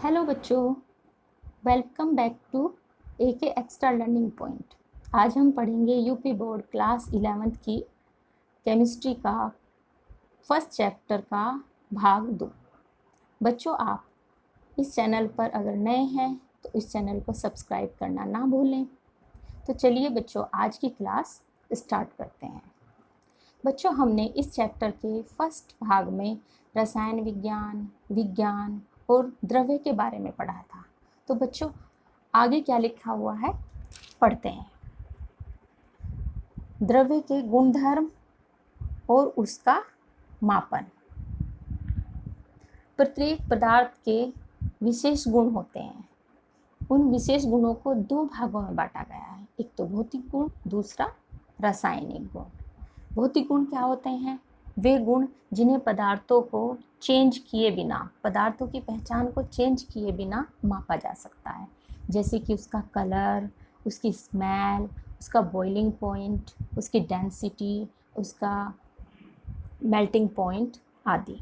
Hello बच्चों, welcome back to AK extra learning point. आज हम पढ़ेंगे यूपी बोर्ड क्लास 11th की केमिस्ट्री का फर्स्ट चैप्टर का भाग 2। बच्चों, आप इस चैनल पर अगर नए हैं तो इस चैनल को सब्सक्राइब करना ना भूलें। तो चलिए बच्चों, आज की क्लास स्टार्ट करते हैं। बच्चों, हमने इस चैप्टर के फर्स्ट भाग में रसायन विज्ञान, विज्ञान और द्रव्य के बारे में पढ़ा था। तो बच्चों, आगे क्या लिखा हुआ है पढ़ते हैं। द्रव्य के गुणधर्म और उसका मापन। प्रत्येक पदार्थ के विशेष गुण होते हैं। उन विशेष गुणों को दो भागों में बांटा गया है, एक तो भौतिक गुण, दूसरा रासायनिक गुण। भौतिक गुण क्या होते हैं? वे गुण जिन्हें पदार्थों को चेंज किए बिना, पदार्थों की पहचान को चेंज किए बिना मापा जा सकता है, जैसे कि उसका कलर, उसकी स्मेल, उसका बॉइलिंग पॉइंट, उसकी डेंसिटी, उसका मेल्टिंग पॉइंट आदि।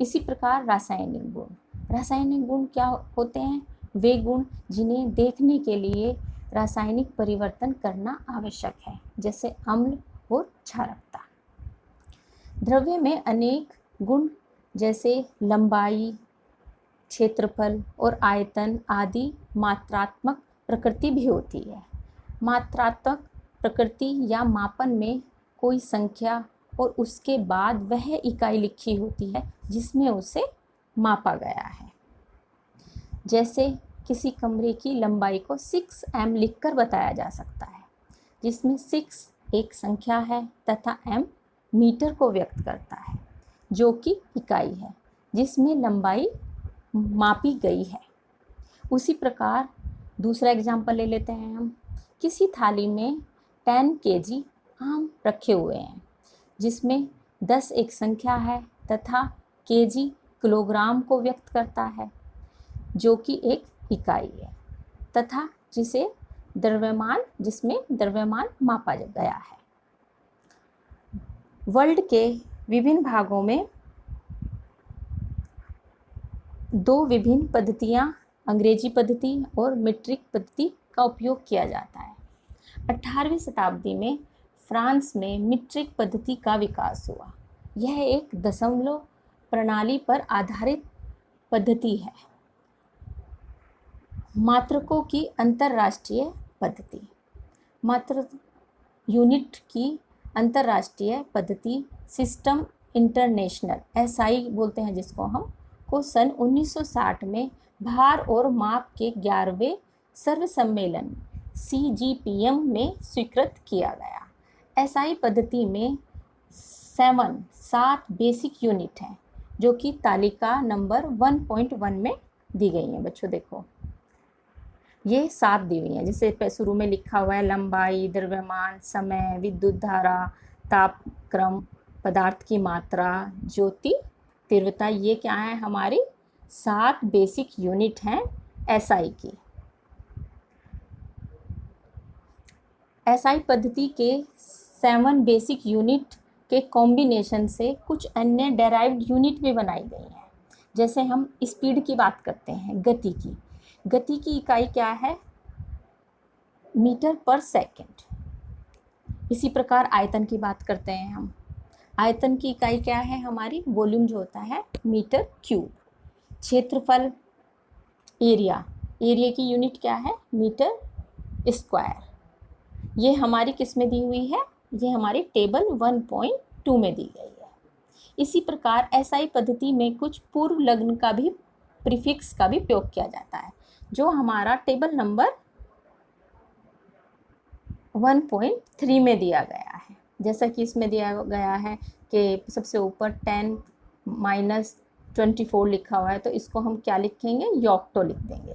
इसी प्रकार रासायनिक गुण। रासायनिक गुण क्या होते हैं? वे गुण जिन्हें देखने के लिए रासायनिक परिवर्तन करना आवश्यक है, जैसे अम्ल और क्षारकता। द्रव्य में अनेक गुण जैसे लंबाई, क्षेत्रफल और आयतन आदि मात्रात्मक प्रकृति भी होती है। मात्रात्मक प्रकृति या मापन में कोई संख्या और उसके बाद वह इकाई लिखी होती है जिसमें उसे मापा गया है। जैसे किसी कमरे की लंबाई को 6m लिखकर बताया जा सकता है, जिसमें 6 एक संख्या है तथा m मीटर को व्यक्त करता है, जो कि इकाई है जिसमें लंबाई मापी गई है। उसी प्रकार दूसरा एग्जाम्पल ले लेते हैं हम। किसी थाली में 10 kg आम रखे हुए हैं, जिसमें 10 एक संख्या है तथा kg किलोग्राम को व्यक्त करता है, जो कि एक इकाई है, तथा जिसमें द्रव्यमान मापा गया है। वर्ल्ड के विभिन्न भागों में दो विभिन्न पद्धतियां, अंग्रेजी पद्धति और मीट्रिक पद्धति का उपयोग किया जाता है। 18वीं शताब्दी में फ्रांस में मीट्रिक पद्धति का विकास हुआ। यह एक दशमलव प्रणाली पर आधारित पद्धति है। मात्रकों की अंतर्राष्ट्रीय पद्धति। मात्रक यूनिट की अंतर्राष्ट्रीय पद्धति सिस्टम इंटरनेशनल, SI बोलते हैं जिसको हम, को सन 1960 में भार और माप के 11वें सर्व सम्मेलन CGPM में स्वीकृत किया गया। SI पद्धति में 7 बेसिक यूनिट हैं, जो कि तालिका नंबर 1.1 में दी गई हैं। बच्चों देखो, ये 7 दी हुई हैं, जैसे शुरू में लिखा हुआ है लंबाई, द्रव्यमान, समय, विद्युत धारा, तापक्रम, पदार्थ की मात्रा, ज्योति, तीव्रता। ये क्या है? हमारी 7 बेसिक यूनिट हैं SI की। SI पद्धति के 7 बेसिक यूनिट के कॉम्बिनेशन से कुछ अन्य डेराइव्ड यूनिट भी बनाई गई हैं। जैसे हम स्पीड की बात करते हैं, गति की। गति की इकाई क्या है? मीटर पर सेकंड। इसी प्रकार आयतन की बात करते हैं हम। आयतन की इकाई क्या है? हमारी वॉल्यूम जो होता है, मीटर क्यूब। क्षेत्रफल, एरिया की यूनिट क्या है? Metre square. ये हमारी किस में दी हुई है? ये हमारी टेबल 1.2 में दी गई है। इसी प्रकार SI पद्धति में कुछ पूर्व लग्न का भी, प्रीफिक्स का भी प्रयोग किया जाता है, जो हमारा टेबल नंबर 1.3 में दिया गया है। जैसा कि इसमें दिया गया है कि सबसे ऊपर 10-24 लिखा हुआ है, तो इसको हम क्या लिखेंगे? योक्टो लिख देंगे।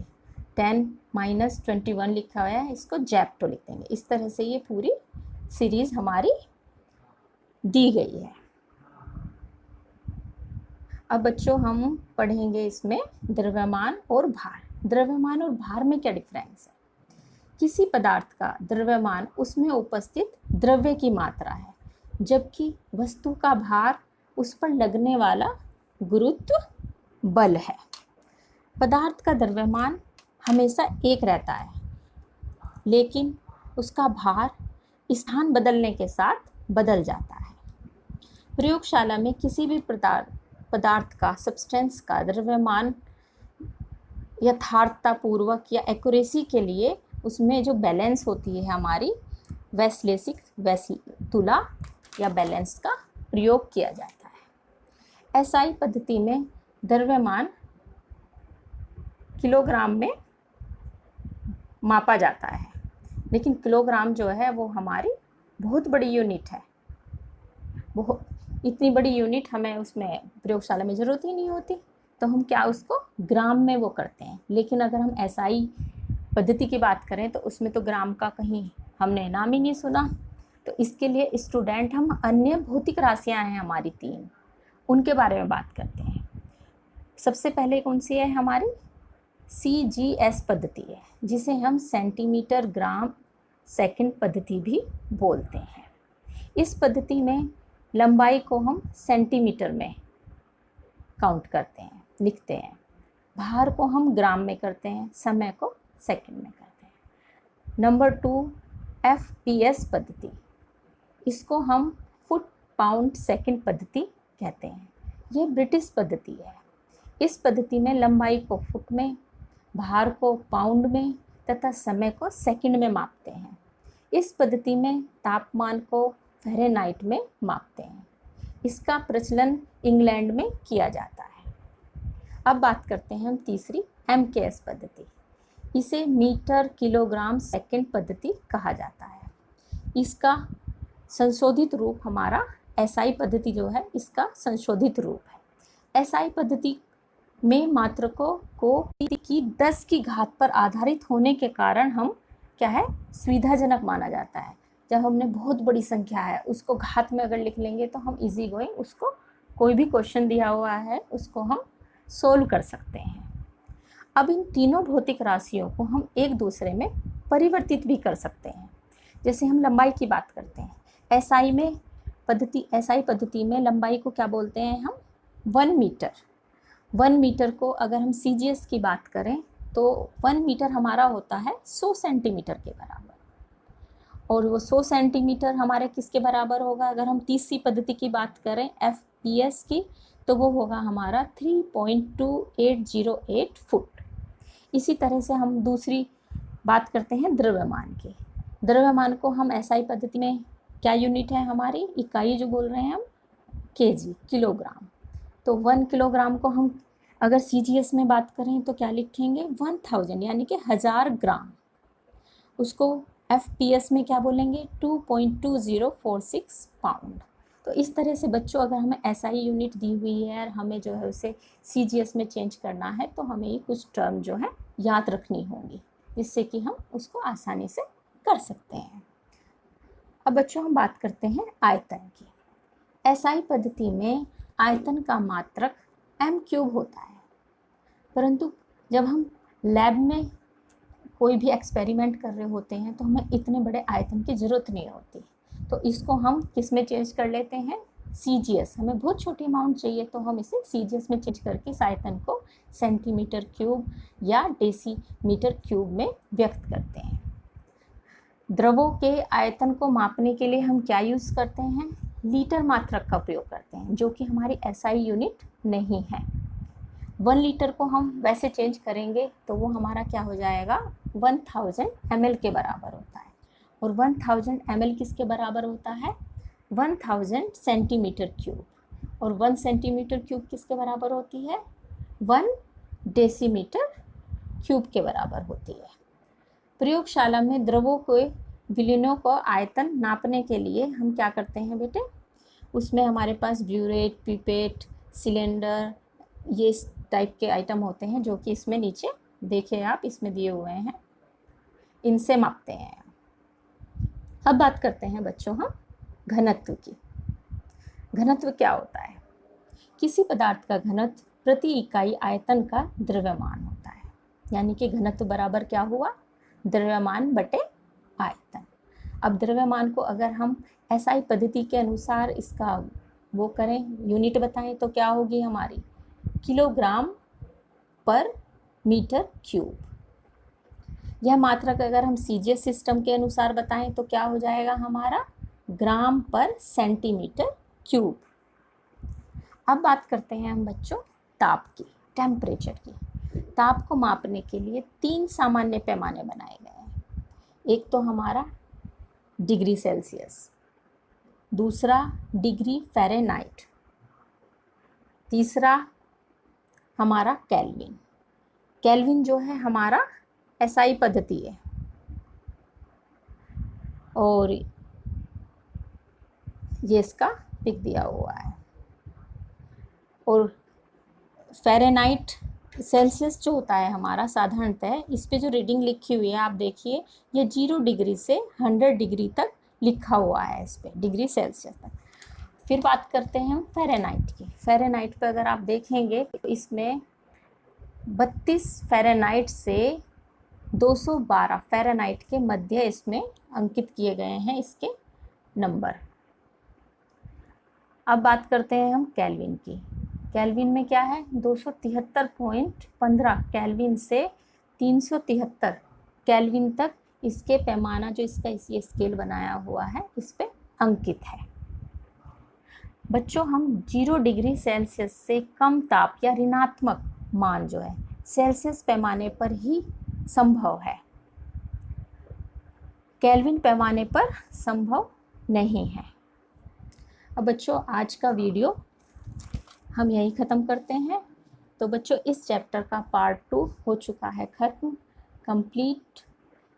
10-21 लिखा हुआ है, इसको जैप्टो लिख देंगे। इस तरह से ये पूरी सीरीज हमारी दी गई है। अब बच्चों, हम पढ़ेंगे इसमें द्रव्यमान और भार। द्रव्यमान और भार में क्या डिफरेंस है? किसी पदार्थ का द्रव्यमान उसमें उपस्थित द्रव्य की मात्रा है, जबकि वस्तु का भार उस पर लगने वाला गुरुत्व बल है। पदार्थ का द्रव्यमान हमेशा एक रहता है, लेकिन उसका भार स्थान बदलने के साथ बदल जाता है। प्रयोगशाला में किसी भी पदार्थ का, सब्सटेंस का द्रव्यमान यथार्थतापूर्वक या एक्यूरेसी के लिए उसमें जो बैलेंस होती है हमारी वैश्लेषिक तुला या बैलेंस का प्रयोग किया जाता है। एसआई पद्धति में द्रव्यमान किलोग्राम में मापा जाता है, लेकिन किलोग्राम जो है वो हमारी बहुत बड़ी यूनिट है। इतनी बड़ी यूनिट हमें उसमें प्रयोगशाला में ज़रूरत ही नहीं होती, तो हम क्या उसको ग्राम में वो करते हैं। लेकिन अगर हम एसआई पद्धति की बात करें तो उसमें तो ग्राम का कहीं हमने नाम ही नहीं सुना। तो इसके लिए स्टूडेंट हम अन्य भौतिक राशियाँ हैं हमारी 3, उनके बारे में बात करते हैं। सबसे पहले कौन सी है हमारी CGS पद्धति है, जिसे हम सेंटीमीटर ग्राम सेकंड पद्धति भी बोलते हैं। इस पद्धति में लंबाई को हम सेंटीमीटर में काउंट करते हैं, लिखते हैं। भार को हम ग्राम में करते हैं, समय को सेकंड में करते हैं। नंबर 2 FPS पद्धति, इसको हम फुट पाउंड सेकंड पद्धति कहते हैं। ये ब्रिटिश पद्धति है। इस पद्धति में लंबाई को फुट में, भार को पाउंड में तथा समय को सेकंड में मापते हैं। इस पद्धति में तापमान को फ़ारेनहाइट में मापते हैं। इसका प्रचलन इंग्लैंड में किया जाता है। अब बात करते हैं हम तीसरी MKS पद्धति। इसे मीटर किलोग्राम सेकंड पद्धति कहा जाता है। इसका संशोधित रूप हमारा SI पद्धति जो है, इसका संशोधित रूप है। SI पद्धति में मात्रकों को की 10 की घात पर आधारित होने के कारण हम क्या है, सुविधाजनक माना जाता है। जब हमने बहुत बड़ी संख्या है उसको घात में अगर लिख लेंगे तो हम इजी गोइंग उसको, कोई भी क्वेश्चन दिया हुआ है उसको हम सोल्व कर सकते हैं। अब इन तीनों भौतिक राशियों को हम एक दूसरे में परिवर्तित भी कर सकते हैं। जैसे हम लंबाई की बात करते हैं, SI पद्धति में लंबाई को क्या बोलते हैं हम, 1 मीटर। 1 मीटर को अगर हम CGS की बात करें तो 1 मीटर हमारा होता है 100 सेंटीमीटर के बराबर, और वो 100 सेंटीमीटर हमारे किसके बराबर होगा। अगर हम तीसरी पद्धति की बात करें FPS की, तो वो होगा हमारा 3.2808 फुट। इसी तरह से हम दूसरी बात करते हैं द्रव्यमान की। द्रव्यमान को हम SI पद्धति में क्या यूनिट है हमारी, इकाई जो बोल रहे हैं हम, kg, किलोग्राम। तो 1 किलोग्राम को हम अगर CGS में बात करें तो क्या लिखेंगे, 1000 यानी कि 1000 ग्राम। उसको FPS में क्या बोलेंगे, 2.2046 पाउंड। तो इस तरह से बच्चों अगर हमें SI यूनिट दी हुई है और हमें जो है उसे CGS में चेंज करना है तो हमें ये कुछ टर्म जो है याद रखनी होंगी, जिससे कि हम उसको आसानी से कर सकते हैं। अब बच्चों हम बात करते हैं आयतन की। SI पद्धति में आयतन का मात्रक m³ होता है, परंतु जब हम लैब में कोई भी एक्सपेरिमेंट कर रहे होते हैं तो हमें इतने बड़े आयतन की ज़रूरत नहीं होती, तो इसको हम किस में चेंज कर लेते हैं, CGS। हमें बहुत छोटी अमाउंट चाहिए तो हम इसे CGS में चेंज करके इस आयतन को सेंटीमीटर क्यूब या डेसीमीटर क्यूब में व्यक्त करते हैं। द्रवों के आयतन को मापने के लिए हम क्या यूज़ करते हैं, लीटर मात्रक का प्रयोग करते हैं, जो कि हमारी SI यूनिट नहीं है। 1 लीटर को हम वैसे चेंज करेंगे तो वो हमारा क्या हो जाएगा, 1000 ml के बराबर होता है। और 1000 ml किसके बराबर होता है, 1000 सेंटीमीटर क्यूब। और 1 सेंटीमीटर क्यूब किसके बराबर होती है, 1 डेसीमीटर क्यूब के बराबर होती है। प्रयोगशाला में द्रवों के विलीनों को आयतन नापने के लिए हम क्या करते हैं बेटे, उसमें हमारे पास ब्यूरेट, पिपेट, सिलेंडर, ये टाइप के आइटम होते हैं जो कि इसमें नीचे देखिए आप, इसमें दिए हुए हैं, इनसे मापते हैं। अब बात करते हैं बच्चों हम घनत्व की। घनत्व क्या होता है, किसी पदार्थ का घनत्व प्रति इकाई आयतन का द्रव्यमान होता है। यानी कि घनत्व बराबर क्या हुआ, द्रव्यमान बटे आयतन। अब द्रव्यमान को अगर हम SI पद्धति के अनुसार इसका वो करें, यूनिट बताएं, तो क्या होगी हमारी, किलोग्राम पर मीटर क्यूब। यह मात्रक अगर हम सीजीएस सिस्टम के अनुसार बताएं तो क्या हो जाएगा हमारा, ग्राम पर सेंटीमीटर क्यूब। अब बात करते हैं हम बच्चों ताप की, टेम्परेचर की। ताप को मापने के लिए 3 सामान्य पैमाने बनाए गए हैं। एक तो हमारा डिग्री सेल्सियस, दूसरा डिग्री फ़ारेनहाइट, तीसरा हमारा केल्विन। केल्विन जो है हमारा एसआई पद्धति है, और ये इसका पिक दिया हुआ है। और फ़ारेनहाइट सेल्सियस जो होता है हमारा साधारणतः, इस पे जो रीडिंग लिखी हुई है आप देखिए, ये 0 डिग्री से 100 डिग्री तक लिखा हुआ है इस पे, डिग्री सेल्सियस तक। फिर बात करते हैं हम फ़ारेनहाइट की। फ़ारेनहाइट पे अगर आप देखेंगे तो इसमें 32 फ़ारेनहाइट से 212 फ़ारेनहाइट के मध्य इसमें अंकित किए गए हैं इसके नंबर। अब बात करते हैं हम केल्विन की। केल्विन में क्या है, 273.15 केल्विन से 373 केल्विन तक इसके पैमाना जो इसका ये स्केल बनाया हुआ है इस पे अंकित है। बच्चों हम 0 डिग्री सेल्सियस से कम ताप या ऋणात्मक मान जो है सेल्सियस पैमाने पर ही संभव है, केल्विन पैमाने पर संभव नहीं है। अब बच्चों आज का वीडियो हम यहीं ख़त्म करते हैं। तो बच्चों इस चैप्टर का पार्ट 2 हो चुका है ख़त्म, कंप्लीट।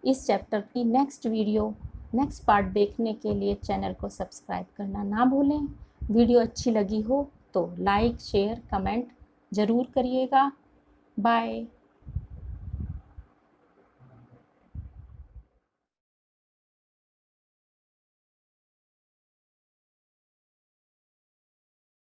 इस चैप्टर की नेक्स्ट पार्ट देखने के लिए चैनल को सब्सक्राइब करना ना भूलें। वीडियो अच्छी लगी हो तो लाइक, शेयर, कमेंट ज़रूर करिएगा। बाय।